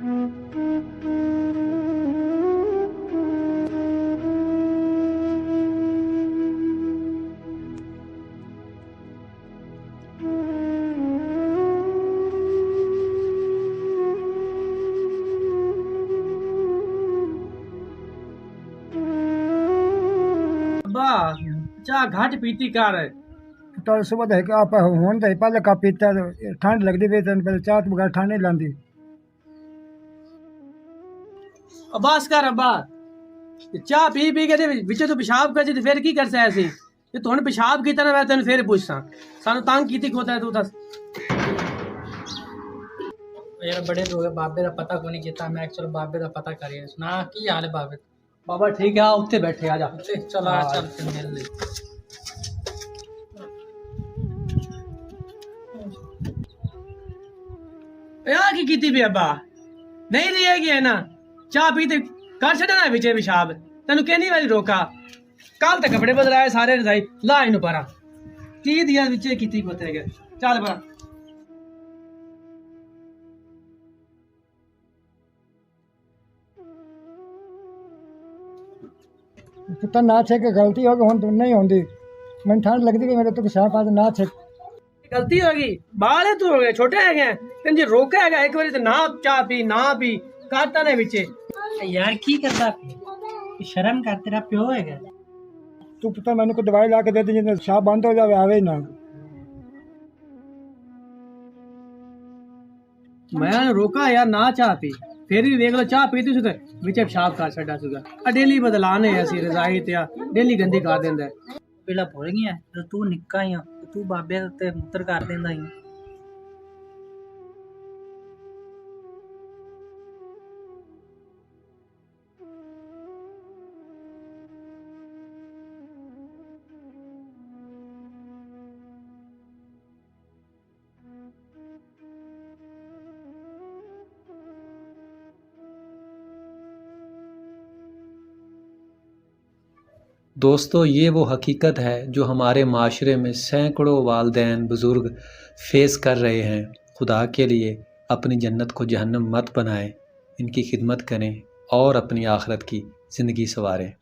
अब्बा चाह घट पीती कर। तो सुबह तो आप हुन तो पहले कप पीता ठंड लगती पई तेन पहले चाह तो बगैर ठंड नहीं लांदी। अब्बास कर अब्बा चाह पी पी के विच तू पेशाब कर ते फिर की करसा ऐसी ते तू पेशाब कीता ना मैं तेन फिर पूछसा सानू तंग कीती खोता है तू दस। यार बड़े लोग है, बाबे का पता को नहीं किता। मैं चलो बाबे का पता करिए। सुना की हाल है बाबे? बाबा ठीक है उत्थे बैठे आ जा। चलो चल फिर मिल ले। यार की कीती भी अब्बा नहीं रही है ना चाह पी ते कर छड़ना विचे पेशाब तेन कितनी बारी रोका कल तक कपड़े बदलाए सारे रजाई ला इन परा की दिया विचे कीती कोते के चल परा। पुत्र ना थे कि गलती हो गई हुन तो नहीं होंदी। मैं ठंड लगती पई मेरे तो पेशाब आ ना थे। गलती होगी बाल है तू हो गए छोटे है गए तेन जे रोका है एक बारी तो ना चाह पी ना पी काटा ने विचे यार की करदा शर्म कर, तेरा प्यो है। तू पुत्र मैंने को दवाई ला के दे दी जिसमें पेशाब बंद हो जावे आवे ही ना। मैं रोका यार ना चाह पी फिर भी देख लो चाह पीती सी तो विचे पेशाब कर छड़ा सुगा डेली बदलाने ऐसी रजाई ते डेली गंदी कर देंदा है। पहला भूल गया जो तू निक्का ही तू बाबे ते मूत्र कर देंदा ही। दोस्तों ये वो हकीकत है जो हमारे माशरे में सैकड़ों वालदैन बुज़ुर्ग फेस कर रहे हैं। खुदा के लिए अपनी जन्नत को जहन्नम मत बनाएं, इनकी खिदमत करें और अपनी आखिरत की ज़िंदगी संवारें।